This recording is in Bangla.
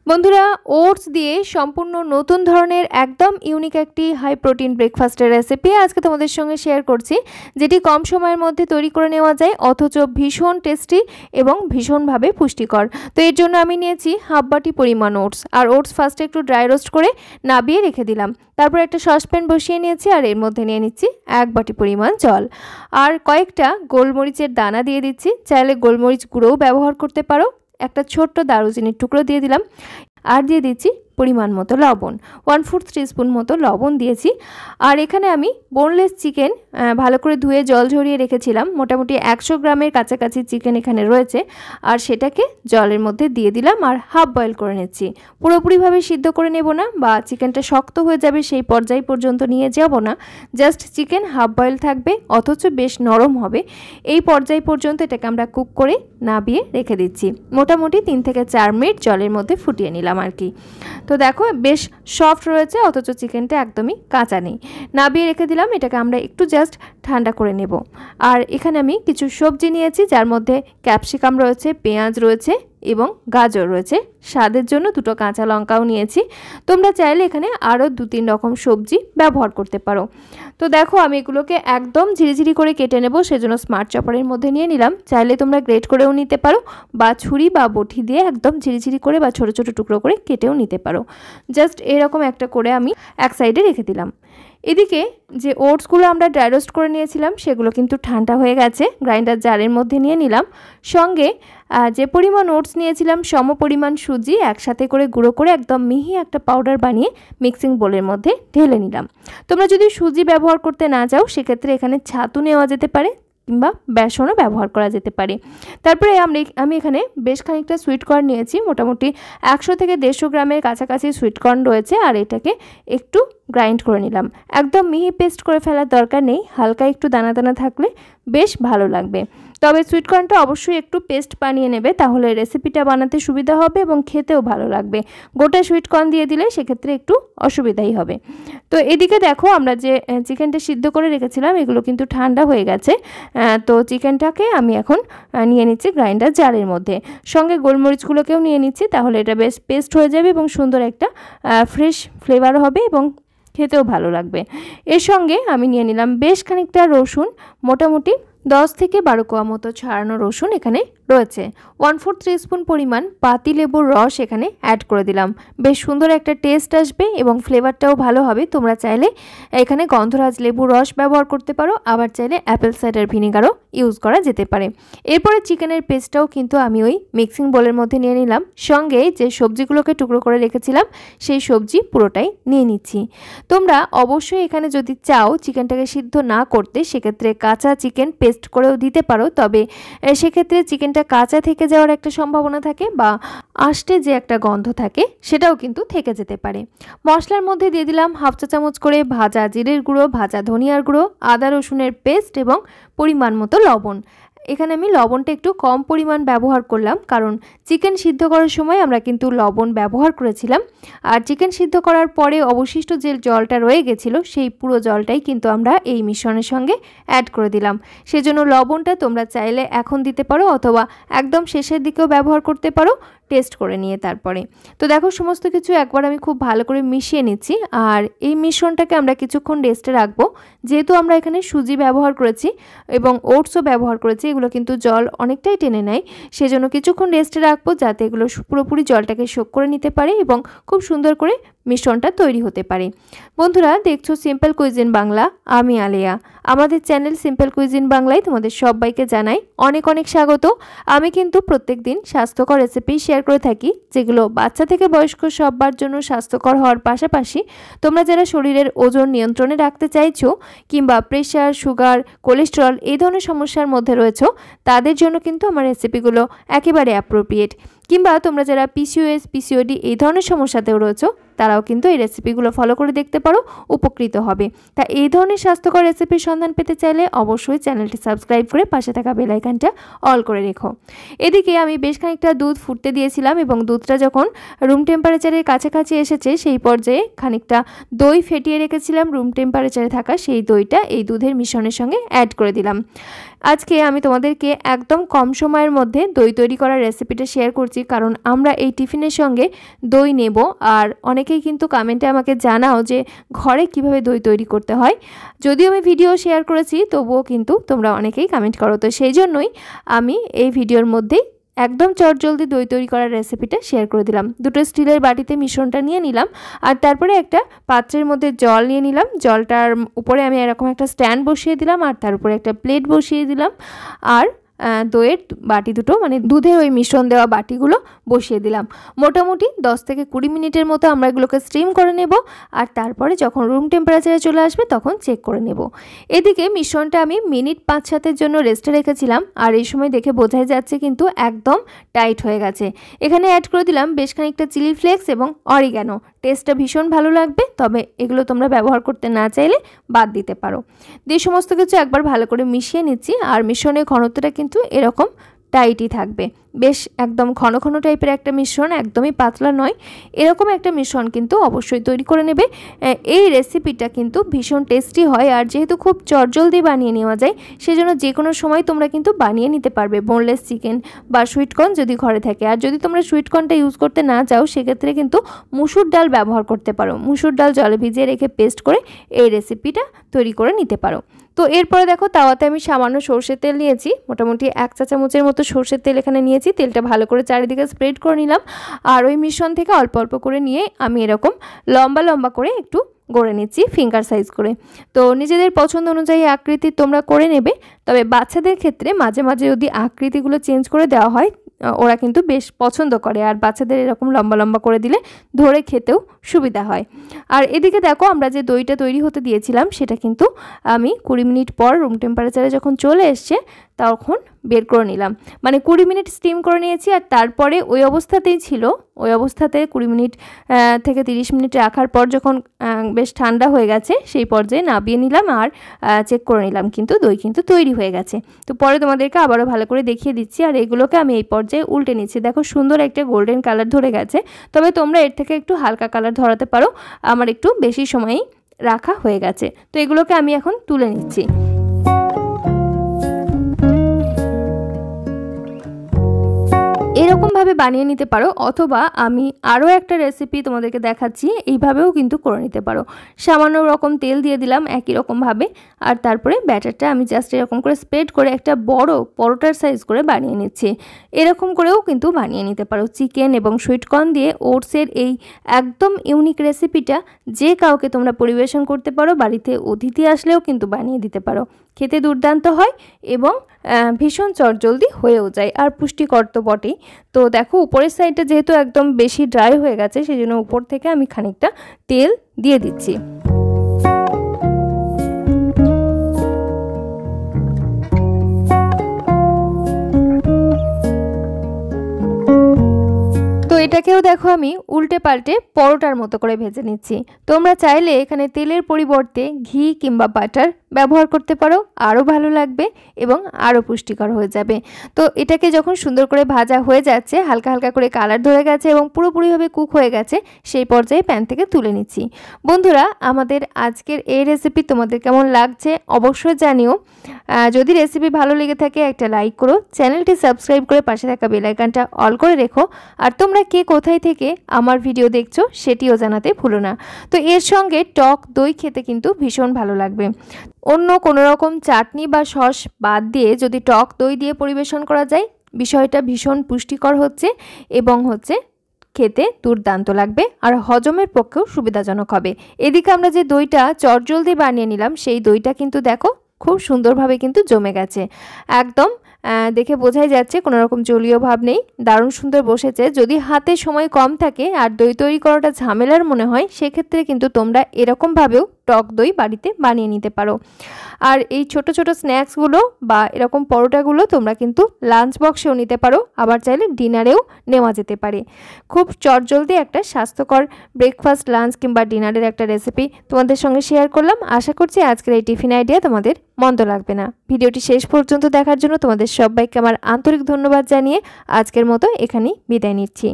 বন্ধুরা, ওটস দিয়ে সম্পূর্ণ নতুন ধরনের একদম ইউনিক একটি হাই প্রোটিন ব্রেকফাস্টের রেসিপি আজকে তোমাদের সঙ্গে শেয়ার করছি, যেটি কম সময়ের মধ্যে তৈরি করে নেওয়া যায় অথচ ভীষণ টেস্টি এবং ভীষণভাবে পুষ্টিকর। তো এর জন্য আমি নিয়েছি হাফ বাটি পরিমাণ ওটস। আর ওটস ফার্স্টে একটু ড্রাই রোস্ট করে নাবিয়ে রেখে দিলাম। তারপর একটা সসপ্যান বসিয়ে নিয়েছি আর এর মধ্যে নিয়ে নিচ্ছি 1 বাটি পরিমাণ জল আর কয়েকটা গোলমরিচের দানা দিয়ে দিচ্ছি। চাইলে গোলমরিচ গুঁড়োও ব্যবহার করতে পারো। একটা ছোট্ট দারুচিনির টুকরো দিয়ে দিলাম আর দিয়ে দিচ্ছি পরিমাণ মতো লবণ, 1/4 টিস্পুন মতো লবণ দিয়েছি। আর এখানে আমি বোনলেস চিকেন ভালো করে ধুয়ে জল ঝরিয়ে রেখেছিলাম। মোটামুটি 100 গ্রামের কাছাকাছি চিকেন এখানে রয়েছে আর সেটাকে জলের মধ্যে দিয়ে দিলাম আর হাফ বয়েল করে নিচ্ছি। পুরোপুরিভাবে সিদ্ধ করে নেব না বা চিকেনটা শক্ত হয়ে যাবে সেই পর্যায় পর্যন্ত নিয়ে যাব না। জাস্ট চিকেন হাফ বয়েল থাকবে অথচ বেশ নরম হবে, এই পর্যায় পর্যন্ত এটাকে আমরা কুক করে নাবিয়ে রেখে দিচ্ছি। মোটামুটি 3 থেকে 4 মিনিট জলের মধ্যে ফুটিয়ে নিলাম আর কি। তো দেখো বেশ সফট রয়েছে অথচ চিকেনটা একদমই কাঁচা নেই। নাবিয়ে রেখে দিলাম। এটাকে আমরা একটু জাস্ট ঠান্ডা করে নেব। আর এখানে আমি কিছু সবজি নিয়েছি, যার মধ্যে ক্যাপসিকাম রয়েছে, পেঁয়াজ রয়েছে এবং গাজর রয়েছে। স্বাদের জন্য 2টো কাঁচা লঙ্কাও নিয়েছি। তোমরা চাইলে এখানে আরও 2-3 রকম সবজি ব্যবহার করতে পারো। তো দেখো আমি এগুলোকে একদম ঝিরিঝিরি করে কেটে নেব, সেজন্য স্মার্ট চপারের মধ্যে নিয়ে নিলাম। চাইলে তোমরা গ্রেট করেও নিতে পারো বা ছুরি বা বটি দিয়ে একদম ঝিরিঝিরি করে বা ছোট ছোট টুকরো করে কেটেও নিতে পারো। জাস্ট এরকম একটা করে আমি এক সাইডে রেখে দিলাম। এদিকে যে ওটসগুলো আমরা ড্রাই রোস্ট করে নিয়েছিলাম সেগুলো কিন্তু ঠান্ডা হয়ে গেছে, গ্রাইন্ডার জারের মধ্যে নিয়ে নিলাম। সঙ্গে যে পরিমাণ ওটস নিয়েছিলাম সম পরিমাণ সুজি একসাথে করে গুঁড়ো করে একদম মিহি একটা পাউডার বানিয়ে মিক্সিং বোলের মধ্যে ঢেলে নিলাম। তোমরা যদি সুজি ব্যবহার করতে না চাও সেক্ষেত্রে এখানে ছাতু নেওয়া যেতে পারে কিংবা বেসনও ব্যবহার করা যেতে পারে। তারপরে আমি এখানে বেশ খানিকটা সুইটকর্ন নিয়েছি। মোটামুটি 100 থেকে 150 গ্রামের কাছাকাছি সুইটকর্ন রয়েছে আর এটাকে একটু গ্রাইন্ড করে নিলাম। একদম মিহি পেস্ট করে ফেলার দরকার নেই, হালকা একটু দানা দানা থাকলে বেশ ভালো লাগবে। তবে সুইটকর্নটা অবশ্যই একটু পেস্ট বানিয়ে নেবে, তাহলে রেসিপিটা বানাতে সুবিধা হবে এবং খেতেও ভালো লাগবে। গোটা সুইটকর্ন দিয়ে দিলে সেক্ষেত্রে একটু অসুবিধাই হবে। তো এদিকে দেখো আমরা যে চিকেনটা সিদ্ধ করে রেখেছিলাম এগুলো কিন্তু ঠান্ডা হয়ে গেছে। তো চিকেনটাকে আমি এখন নিয়ে নিচ্ছি গ্রাইন্ডার জারের মধ্যে। সঙ্গে গোলমরিচগুলোকেও নিয়ে নিচ্ছি, তাহলে এটা বেশ পেস্ট হয়ে যাবে এবং সুন্দর একটা ফ্রেশ ফ্লেভার হবে এবং খেতেও ভালো লাগবে। এর সঙ্গে আমি নিয়ে নিলাম বেশ খানিকটা রসুন, মোটামুটি 10 থেকে 12 কোয়া মতো ছাড়ানো রসুন এখানে রয়েছে। 1/4 টিস্পুন পরিমাণ পাতিলেবুর রস এখানে অ্যাড করে দিলাম। বেশ সুন্দর একটা টেস্ট আসবে এবং ফ্লেভারটাও ভালো হবে। তোমরা চাইলে এখানে গন্ধরাজ লেবুর রস ব্যবহার করতে পারো, আবার চাইলে অ্যাপেল সাইডার ভিনেগারও ইউজ করা যেতে পারে। এরপরে চিকেনের পেস্টটাও কিন্তু আমি ওই মিক্সিং বোলের মধ্যে নিয়ে নিলাম। সঙ্গে যে সবজিগুলোকে টুকরো করে রেখেছিলাম সেই সবজি পুরোটাই নিয়ে নিচ্ছি। তোমরা অবশ্যই এখানে যদি চাও চিকেনটাকে সিদ্ধ না করতে সেক্ষেত্রে কাঁচা চিকেন পেস্ট করেও দিতে পারো, তবে সেক্ষেত্রে চিকেনটা কাঁচা থেকে যাওয়ার একটা সম্ভাবনা থাকে বা আষ্টে যে একটা গন্ধ থাকে সেটাও কিন্তু থেকে যেতে পারে। মশলার মধ্যে দিয়ে দিলাম 1/2 চা চামচ করে ভাজা জিরের গুঁড়ো, ভাজা ধনিয়ার গুঁড়ো, আদা রসুনের পেস্ট এবং পরিমাণ মতো লবণ। এখানে আমি লবণটা একটু কম পরিমাণ ব্যবহার করলাম, কারণ চিকেন সিদ্ধ করার সময় আমরা কিন্তু লবণ ব্যবহার করেছিলাম। আর চিকেন সিদ্ধ করার পরে অবশিষ্ট যে জলটা রয়ে গেছিলো সেই পুরো জলটাই কিন্তু আমরা এই মিশ্রণের সঙ্গে অ্যাড করে দিলাম। সেজন্য লবণটা তোমরা চাইলে এখন দিতে পারো অথবা একদম শেষের দিকেও ব্যবহার করতে পারো টেস্ট করে নিয়ে তারপরে। তো দেখো সমস্ত কিছু একবার আমি খুব ভালো করে মিশিয়ে নিচ্ছি আর এই মিশ্রণটাকে আমরা কিছুক্ষণ রেস্টে রাখবো। যেহেতু আমরা এখানে সুজি ব্যবহার করেছি এবং ওটসও ব্যবহার করেছি, এগুলো কিন্তু জল অনেকটাই টেনে নেয়, সেজন্য কিছুক্ষণ রেস্টে রাখবো যাতে এগুলো পুরোপুরি জলটাকে শোক করে নিতে পারে এবং খুব সুন্দর করে মিশ্রণটা তৈরি হতে পারে। বন্ধুরা দেখছো সিম্পল কুইজিন বাংলা, আমি আলেয়া। আমাদের চ্যানেল সিম্পল কুইজিন বাংলায় তোমাদের সবাইকে জানাই অনেক অনেক স্বাগত। আমি কিন্তু প্রত্যেক দিন স্বাস্থ্যকর রেসিপি শেয়ার করে থাকি, যেগুলো বাচ্চা থেকে বয়স্ক সবার জন্য স্বাস্থ্যকর হওয়ার পাশাপাশি তোমরা যারা শরীরের ওজন নিয়ন্ত্রণে রাখতে চাইছো কিংবা প্রেশার, সুগার, কোলেস্টেরল এই ধরনের সমস্যার মধ্যে রয়েছো তাদের জন্য কিন্তু আমার রেসিপিগুলো একেবারে অ্যাপ্রোপ্রিয়েট। কিংবা তোমরা যারা পিসিওএস, পিসিওডি এই ধরনের সমস্যাতেও রয়েছো তারাও কিন্তু এই রেসিপিগুলো ফলো করে দেখতে পারো, উপকৃত হবে। তা এই ধরনের স্বাস্থ্যকর রেসিপির সন্ধান পেতে চাইলে অবশ্যই চ্যানেলটি সাবস্ক্রাইব করে পাশে থাকা বেল আইকনটা অল করে রেখো। এদিকে আমি বেশ খানিকটা দুধ ফুটতে দিয়েছিলাম এবং দুধটা যখন রুম টেম্পারেচারের কাছাকাছি এসেছে সেই পর্যায়ে খানিকটা দই ফেটিয়ে রেখেছিলাম রুম টেম্পারেচারে থাকা সেই দইটা এই দুধের মিশ্রণের সঙ্গে অ্যাড করে দিলাম। আজকে আমি তোমাদেরকে একদম কম সময়ের মধ্যে দই তৈরি করার রেসিপিটা শেয়ার করছি, কারণ আমরা এই টিফিনের সঙ্গে দই নেব। আর অনেকেই কিন্তু কমেন্টে আমাকে জানাও যে ঘরে কিভাবে দই তৈরি করতে হয়। যদিও আমি ভিডিও শেয়ার করেছি, তবুও কিন্তু তোমরা অনেকেই কমেন্ট করো, তো সেই জন্যই আমি এই ভিডিওর মধ্যেই একদম চটজলদি দই তৈরি করার রেসিপিটা শেয়ার করে দিলাম। দুটো স্টিলের বাটিতে মিশ্রণটা নিয়ে নিলাম, আর তারপরে একটা পাত্রের মধ্যে জল নিয়ে নিলাম। জলটার উপরে আমি এরকম একটা স্ট্যান্ড বসিয়ে দিলাম, আর তার উপরে একটা প্লেট বসিয়ে দিলাম, আর দইয়ের বাটি দুটো, মানে দুধের ওই মিশ্রণ দেওয়া বাটিগুলো বসিয়ে দিলাম। মোটামুটি 10 থেকে 20 মিনিটের মতো আমরা এগুলোকে স্টিম করে নেব, আর তারপরে যখন রুম টেম্পারেচারে চলে আসবে তখন চেক করে নেব। এদিকে মিশ্রণটা আমি মিনিট 5-7-এর জন্য রেস্টে রেখেছিলাম, আর এই সময় দেখে বোঝাই যাচ্ছে কিন্তু একদম টাইট হয়ে গেছে। এখানে অ্যাড করে দিলাম বেশ খানিকটা চিলি ফ্লেক্স এবং অরিগ্যানো। টেস্টটা ভীষণ ভালো লাগবে, তবে এগুলো তোমরা ব্যবহার করতে না চাইলে বাদ দিতে পারো। দিয়ে সমস্ত কিছু একবার ভালো করে মিশিয়ে নিচ্ছি, আর মিশ্রণের ঘনত্বটা কিন্তু এরকম টাইটই থাকবে। বেশ একদম ঘন ঘন টাইপের একটা মিশ্রণ, একদমই পাতলা নয়। এরকম একটা মিশ্রণ কিন্তু অবশ্যই তৈরি করে নেবে। এই রেসিপিটা কিন্তু ভীষণ টেস্টি হয়, আর যেহেতু খুব চটজলদি বানিয়ে নেওয়া যায়, সেজন্য যে কোনো সময় তোমরা কিন্তু বানিয়ে নিতে পারবে বোনলেস চিকেন বা সুইটকর্ন যদি ঘরে থাকে। আর যদি তোমরা সুইটকর্নটা ইউজ করতে না চাও, সেক্ষেত্রে কিন্তু মুসুর ডাল ব্যবহার করতে পারো। মুসুর ডাল জলে ভিজিয়ে রেখে পেস্ট করে এই রেসিপিটা তৈরি করে নিতে পারো। তো এরপরে দেখো, তাওয়াতে আমি সামান্য সর্ষের তেল নিয়েছি, মোটামুটি 1 চা চামচের মতো সর্ষের তেল এখানে নিয়েছি। তেলটা ভালো করে চারিদিকে স্প্রেড করে নিলাম, আর ওই মিশ্রণ থেকে অল্প অল্প করে নিয়ে আমি এরকম লম্বা লম্বা করে একটু গড়ে নিচ্ছি, ফিঙ্গার সাইজ করে। তো নিজেদের পছন্দ অনুযায়ী আকৃতি তোমরা করে নেবে, তবে বাচ্চাদের ক্ষেত্রে মাঝে মাঝে যদি আকৃতিগুলো চেঞ্জ করে দেওয়া হয়, ওরা কিন্তু বেশ পছন্দ করে, আর বাচ্চাদের এরকম লম্বা লম্বা করে দিলে ধরে খেতেও সুবিধা হয়। আর এদিকে দেখো, আমরা যে দইটা তৈরি হতে দিয়েছিলাম সেটা কিন্তু আমি 20 মিনিট পর রুম টেম্পারেচারে যখন চলে এসছে তখন বের করে নিলাম। মানে 20 মিনিট স্টিম করে নিয়েছি, আর তারপরে ওই অবস্থাতেই ছিল। ওই অবস্থাতে 20 মিনিট থেকে 30 মিনিট রাখার পর যখন বেশ ঠান্ডা হয়ে গেছে, সেই পর্যায়ে নামিয়ে নিলাম আর চেক করে নিলাম, কিন্তু দই কিন্তু তৈরি হয়ে গেছে। তো পরে তোমাদেরকে আবারও ভালো করে দেখিয়ে দিচ্ছি, আর এগুলোকে আমি এই পর্যায়ে উল্টে নিচ্ছি। দেখো, সুন্দর একটা গোল্ডেন কালার ধরে গেছে, তবে তোমরা এর থেকে একটু হালকা কালার ধরাতে পারো। আমার একটু বেশি সময়ই রাখা হয়ে গেছে, তো এগুলোকে আমি এখন তুলে নিচ্ছি। এরকমভাবে বানিয়ে নিতে পারো, অথবা আমি আরও একটা রেসিপি তোমাদেরকে দেখাচ্ছি, এইভাবেও কিন্তু করে নিতে পারো। সামান্য রকম তেল দিয়ে দিলাম একই রকমভাবে, আর তারপরে ব্যাটারটা আমি জাস্ট এরকম করে স্প্রেড করে একটা বড় পরোটার সাইজ করে বানিয়ে নিচ্ছি। এরকম করেও কিন্তু বানিয়ে নিতে পারো। চিকেন এবং সুইটকর্ন দিয়ে ওটসের এই একদম ইউনিক রেসিপিটা যে কাউকে তোমরা পরিবেশন করতে পারো, বাড়িতে অতিথি আসলেও কিন্তু বানিয়ে দিতে পারো। খেতে দুর্দান্ত হয় এবং ভীষণ চটজলদি হয়েও যায়, আর পুষ্টিকর তো বটেই। তো দেখো, উপরের সাইডটা যেহেতু একদম বেশি ড্রাই হয়ে গেছে, সেই জন্য উপর থেকে আমি খানিকটা তেল দিয়ে দিচ্ছি। এটাকেও দেখো আমি উল্টে পাল্টে পরোটার মতো করে ভেজে নিচ্ছি। তোমরা চাইলে এখানে তেলের পরিবর্তে ঘি কিংবা বাটার ব্যবহার করতে পারো, আরও ভালো লাগবে এবং আরও পুষ্টিকর হয়ে যাবে। তো এটাকে যখন সুন্দর করে ভাজা হয়ে যাচ্ছে, হালকা হালকা করে কালার ধরে গেছে এবং পুরোপুরিভাবে কুক হয়ে গেছে, সেই পর্যায়ে প্যান থেকে তুলে নিচ্ছি। বন্ধুরা, আমাদের আজকের এই রেসিপি তোমাদের কেমন লাগছে অবশ্যই জানিও। যদি রেসিপি ভালো লেগে থাকে একটা লাইক করো, চ্যানেলটি সাবস্ক্রাইব করে পাশে থাকা বেল আইকনটা অল করে রেখো, আর তোমরা কে কোথায় থেকে আমার ভিডিও দেখছো সেটিও জানাতে ভুলো না। তো এর সঙ্গে টক দই খেতে কিন্তু ভীষণ ভালো লাগবে। অন্য কোনো রকম চাটনি বা সস বাদ দিয়ে যদি টক দই দিয়ে পরিবেশন করা যায়, বিষয়টা ভীষণ পুষ্টিকর হচ্ছে এবং খেতে দুর্দান্ত লাগবে, আর হজমের পক্ষেও সুবিধাজনক হবে। এদিকে আমরা যে দইটা চটজলদি বানিয়ে নিলাম, সেই দইটা কিন্তু দেখো খুব সুন্দরভাবে কিন্তু জমে গেছে। একদম দেখে বোঝাই যাচ্ছে কোনো রকম জলীয় ভাব নেই, দারুণ সুন্দর বসেছে। যদি হাতে সময় কম থাকে আর দই তৈরি করাটা ঝামেলার মনে হয়, সেক্ষেত্রে কিন্তু তোমরা এরকমভাবেও টক দই বাড়িতে বানিয়ে নিতে পারো। আর এই ছোট ছোট স্ন্যাক্সগুলো বা এরকম পরোটাগুলো তোমরা কিন্তু লাঞ্চ বক্সেও নিতে পারো, আবার চাইলে ডিনারেও নেওয়া যেতে পারে। খুব চটজলদি একটা স্বাস্থ্যকর ব্রেকফাস্ট, লাঞ্চ কিংবা ডিনারের একটা রেসিপি তোমাদের সঙ্গে শেয়ার করলাম। আশা করছি আজকের এই টিফিন আইডিয়া তোমাদের মন্দ লাগবে না। ভিডিওটি শেষ পর্যন্ত দেখার জন্য তোমাদের সবাইকে আমার আন্তরিক ধন্যবাদ জানিয়ে আজকের মতো এখানেই বিদায় নিচ্ছি।